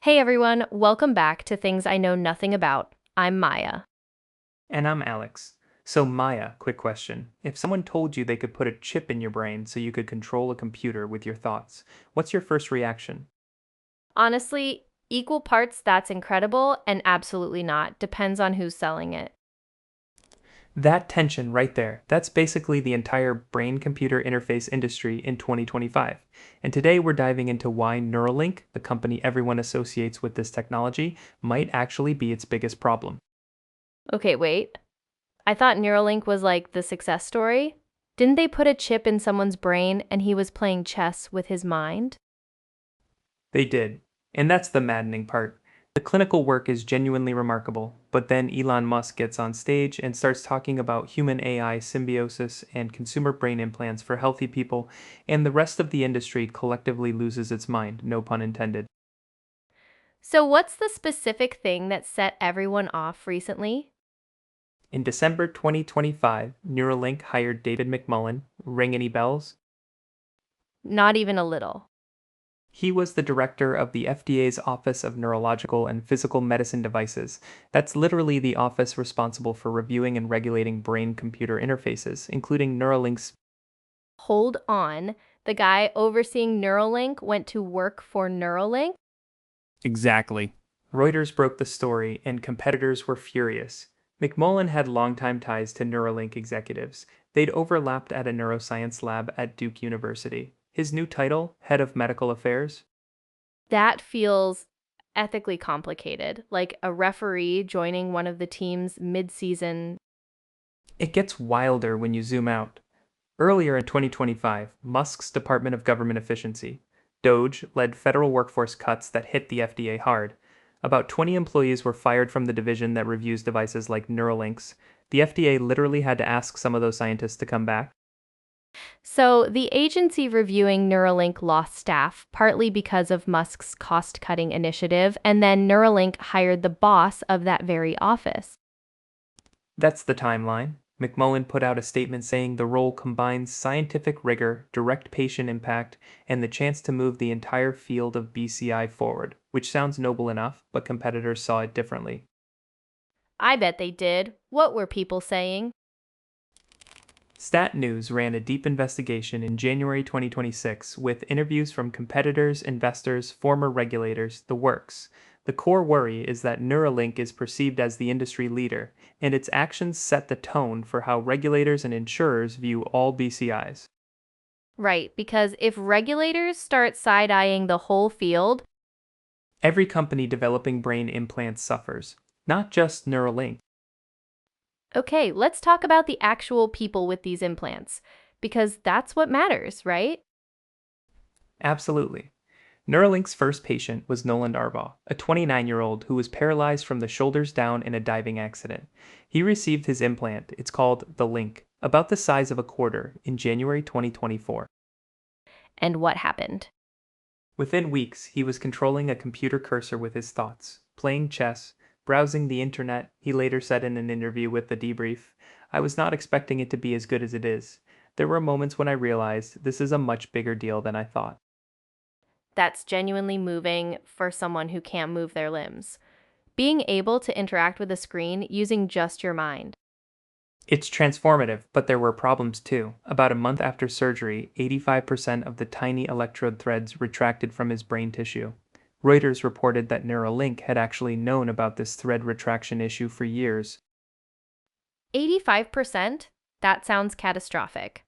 Hey everyone, welcome back to Things I Know Nothing About. I'm Maya. And I'm Alex. So, Maya, quick question. If someone told you they could put a chip in your brain so you could control a computer with your thoughts, what's your first reaction? Honestly, equal parts that's incredible and absolutely not. Depends on who's selling it. That tension right there, that's basically the entire brain computer interface industry in 2025. And today we're diving into why Neuralink, the company everyone associates with this technology, might actually be its biggest problem. Okay, wait. I thought Neuralink was like the success story. Didn't they put a chip in someone's brain and he was playing chess with his mind? They did. And that's the maddening part. The clinical work is genuinely remarkable, but then Elon Musk gets on stage and starts talking about human AI symbiosis and consumer brain implants for healthy people, and the rest of the industry collectively loses its mind, no pun intended. So, what's the specific thing that set everyone off recently? In December 2025, Neuralink hired David McMullen. Ring any bells? Not even a little. He was the director of the FDA's Office of Neurological and Physical Medicine Devices. That's literally the office responsible for reviewing and regulating brain computer interfaces, including Neuralink's. Hold on. The guy overseeing Neuralink went to work for Neuralink? Exactly. Reuters broke the story, and competitors were furious. McMullen had longtime ties to Neuralink executives. They'd overlapped at a neuroscience lab at Duke University. His new title, Head of Medical Affairs. That feels ethically complicated, like a referee joining one of the team's mid-season. It gets wilder when you zoom out. Earlier in 2025, Musk's Department of Government Efficiency, DOGE, led federal workforce cuts that hit the FDA hard. About 20 employees were fired from the division that reviews devices like Neuralinks. The FDA literally had to ask some of those scientists to come back. So the agency reviewing Neuralink lost staff, partly because of Musk's cost-cutting initiative, and then Neuralink hired the boss of that very office. That's the timeline. McMullen put out a statement saying the role combines scientific rigor, direct patient impact, and the chance to move the entire field of BCI forward, which sounds noble enough, but competitors saw it differently. I bet they did. What were people saying? Stat News ran a deep investigation in January 2026 with interviews from competitors, investors, former regulators, the works. The core worry is that Neuralink is perceived as the industry leader, and its actions set the tone for how regulators and insurers view all BCIs. Right, because if regulators start side-eyeing the whole field, Every company developing brain implants suffers, not just Neuralink. okay, let's talk about the actual people with these implants, because that's what matters, right? Absolutely. Neuralink's first patient was Noland Arbaugh, a 29-year-old who was paralyzed from the shoulders down in a diving accident. He received his implant, it's called the Link, about the size of a quarter, in January 2024. And what happened? Within weeks, he was controlling a computer cursor with his thoughts, playing chess, browsing the internet. He later said in an interview with The Debrief, "I was not expecting it to be as good as it is. There were moments when I realized this is a much bigger deal than I thought." That's genuinely moving for someone who can't move their limbs. Being able to interact with a screen using just your mind. It's transformative, but there were problems too. About a month after surgery, 85% of the tiny electrode threads retracted from his brain tissue. Reuters reported that Neuralink had actually known about this thread retraction issue for years. 85%? That sounds catastrophic.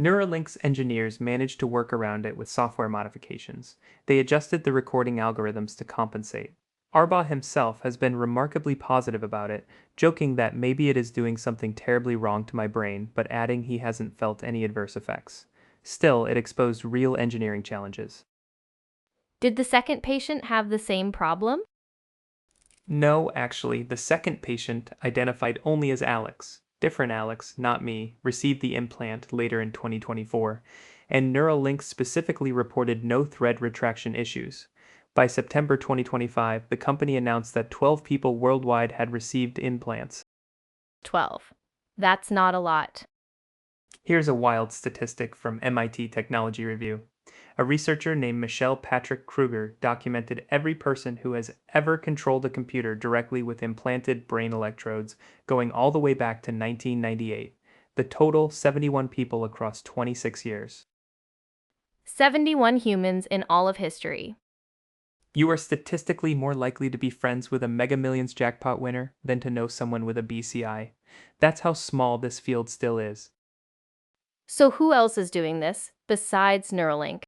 Neuralink's engineers managed to work around it with software modifications. They adjusted the recording algorithms to compensate. Arbaugh himself has been remarkably positive about it, joking that maybe it is doing something terribly wrong to my brain, but adding he hasn't felt any adverse effects. Still, it exposed real engineering challenges. Did the second patient have the same problem? No, actually, the second patient, identified only as Alex, different Alex, not me, received the implant later in 2024, and Neuralink specifically reported no thread retraction issues. By September 2025, the company announced that 12 people worldwide had received implants. 12. That's not a lot. Here's a wild statistic from MIT Technology Review. A researcher named Michelle Patrick Kruger documented every person who has ever controlled a computer directly with implanted brain electrodes, going all the way back to 1998. The total 71 people across 26 years. 71 humans in all of history. You are statistically more likely to be friends with a Mega Millions jackpot winner than to know someone with a BCI. That's how small this field still is. So who else is doing this besides Neuralink?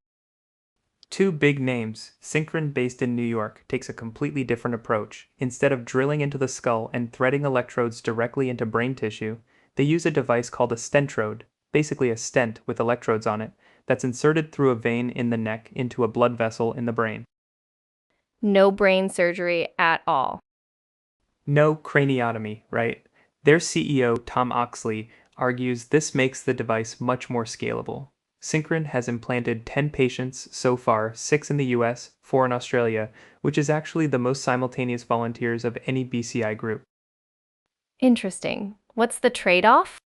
Two big names, Synchron based in New York, takes a completely different approach. Instead of drilling into the skull and threading electrodes directly into brain tissue, they use a device called a stentrode, basically a stent with electrodes on it, that's inserted through a vein in the neck into a blood vessel in the brain. No brain surgery at all. No craniotomy, right? Their CEO, Tom Oxley, argues this makes the device much more scalable. Synchron has implanted 10 patients so far, 6 in the US, 4 in Australia, which is actually the most simultaneous volunteers of any BCI group. Interesting. What's the trade-off?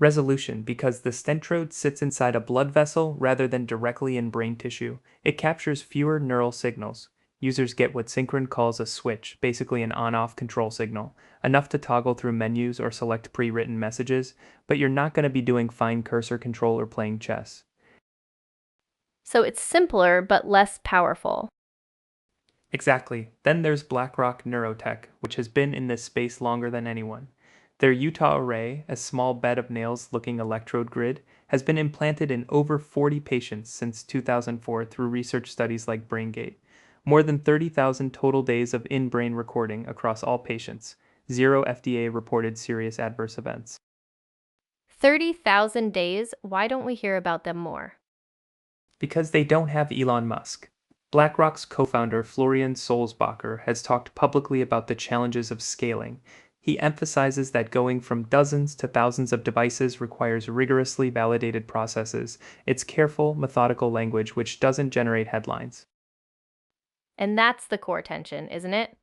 Resolution, because the stentrode sits inside a blood vessel rather than directly in brain tissue. It captures fewer neural signals. Users get what Synchron calls a switch, basically an on-off control signal, enough to toggle through menus or select pre-written messages, but you're not going to be doing fine cursor control or playing chess. So it's simpler but less powerful. Exactly. Then there's BlackRock Neurotech, which has been in this space longer than anyone. Their Utah array, a small bed of nails looking electrode grid, has been implanted in over 40 patients since 2004 through research studies like BrainGate. More than 30,000 total days of in brain recording across all patients. Zero FDA reported serious adverse events. 30,000 days, why don't we hear about them more? Because they don't have Elon Musk. BlackRock's co founder Florian Sulzbacher has talked publicly about the challenges of scaling. He emphasizes that going from dozens to thousands of devices requires rigorously validated processes. It's careful, methodical language which doesn't generate headlines. And that's the core tension, isn't it?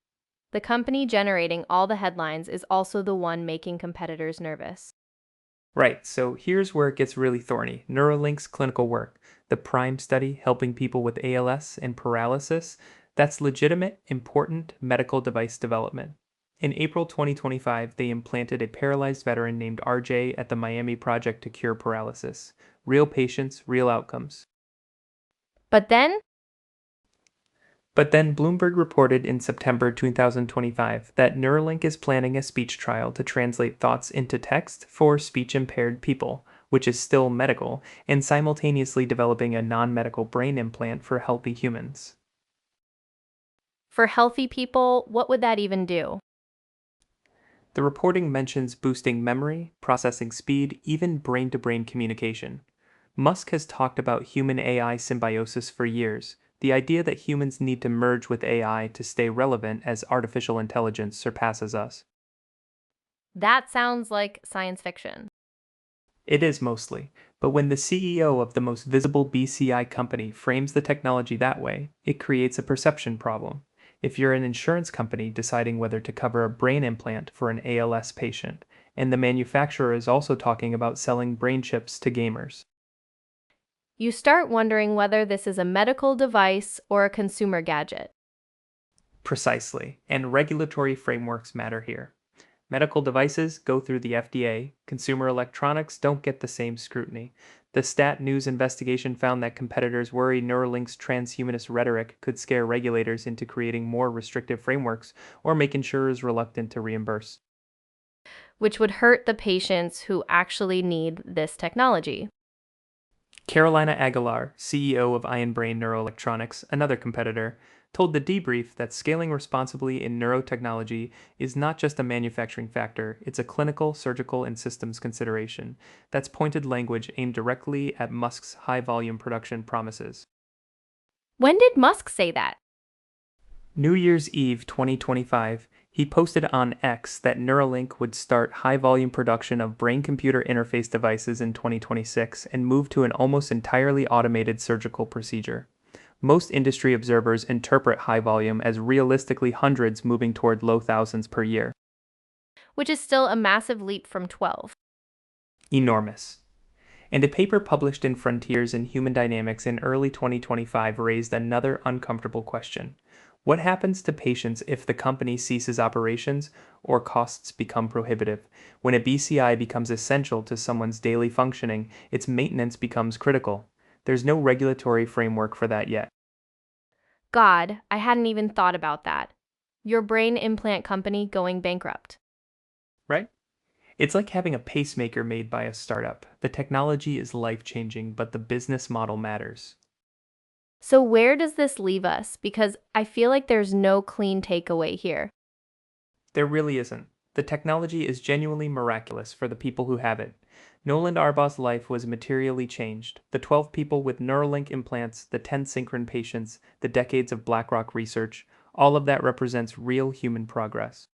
The company generating all the headlines is also the one making competitors nervous. Right, so here's where it gets really thorny. Neuralink's clinical work, the PRIME study helping people with ALS and paralysis, that's legitimate, important medical device development. In April 2025, they implanted a paralyzed veteran named RJ at the Miami Project to Cure Paralysis. Real patients, real outcomes. But then, But then Bloomberg reported in September 2025 that Neuralink is planning a speech trial to translate thoughts into text for speech impaired people, which is still medical, and simultaneously developing a non medical brain implant for healthy humans. for healthy people, what would that even do? The reporting mentions boosting memory, processing speed, even brain to brain communication. Musk has talked about human AI symbiosis for years, the idea that humans need to merge with AI to stay relevant as artificial intelligence surpasses us. That sounds like science fiction. It is mostly, but when the CEO of the most visible BCI company frames the technology that way, it creates a perception problem. If you're an insurance company deciding whether to cover a brain implant for an ALS patient, and the manufacturer is also talking about selling brain chips to gamers. You start wondering whether this is a medical device or a consumer gadget. Precisely, and regulatory frameworks matter here. Medical devices go through the FDA, consumer electronics don't get the same scrutiny. The Stat News investigation found that competitors worry Neuralink's transhumanist rhetoric could scare regulators into creating more restrictive frameworks or make insurers reluctant to reimburse. Which would hurt the patients who actually need this technology. Carolina Aguilar, CEO of Iron Brain Neuroelectronics, another competitor, told The Debrief that scaling responsibly in neurotechnology is not just a manufacturing factor, it's a clinical, surgical, and systems consideration. That's pointed language aimed directly at Musk's high volume production promises. When did Musk say that? New Year's Eve 2025, he posted on X that Neuralink would start high volume production of brain computer interface devices in 2026 and move to an almost entirely automated surgical procedure. Most industry observers interpret high volume as realistically hundreds moving toward low thousands per year. Which is still a massive leap from 12. Enormous. And a paper published in Frontiers in Human Dynamics in early 2025 raised another uncomfortable question. What happens to patients if the company ceases operations or costs become prohibitive? When a BCI becomes essential to someone's daily functioning, its maintenance becomes critical. There's no regulatory framework for that yet. God, I hadn't even thought about that. Your brain implant company going bankrupt. Right? It's like having a pacemaker made by a startup. The technology is life-changing, but the business model matters. So, where does this leave us? Because I feel like there's no clean takeaway here. There really isn't. The technology is genuinely miraculous for the people who have it. Noland Arbaugh's life was materially changed. The 12 people with Neuralink implants, the 10 Synchron patients, the decades of BlackRock research, all of that represents real human progress.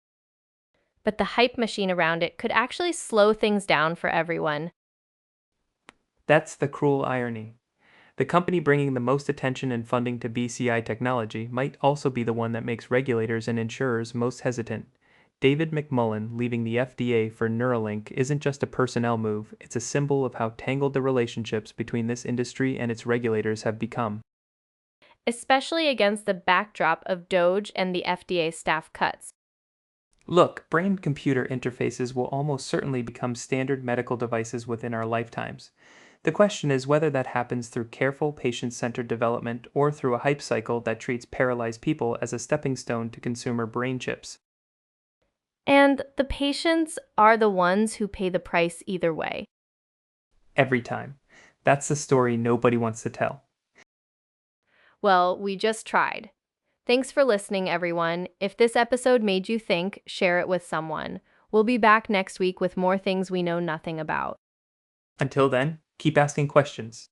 But the hype machine around it could actually slow things down for everyone. That's the cruel irony. The company bringing the most attention and funding to BCI technology might also be the one that makes regulators and insurers most hesitant. David McMullen leaving the FDA for Neuralink isn't just a personnel move, it's a symbol of how tangled the relationships between this industry and its regulators have become. Especially against the backdrop of Doge and the FDA staff cuts. Look, brain-computer interfaces will almost certainly become standard medical devices within our lifetimes. The question is whether that happens through careful, patient-centered development or through a hype cycle that treats paralyzed people as a stepping stone to consumer brain chips. And the patients are the ones who pay the price either way. Every time. That's the story nobody wants to tell. Well, we just tried. Thanks for listening, everyone. If this episode made you think, share it with someone. We'll be back next week with more things we know nothing about. Until then, keep asking questions.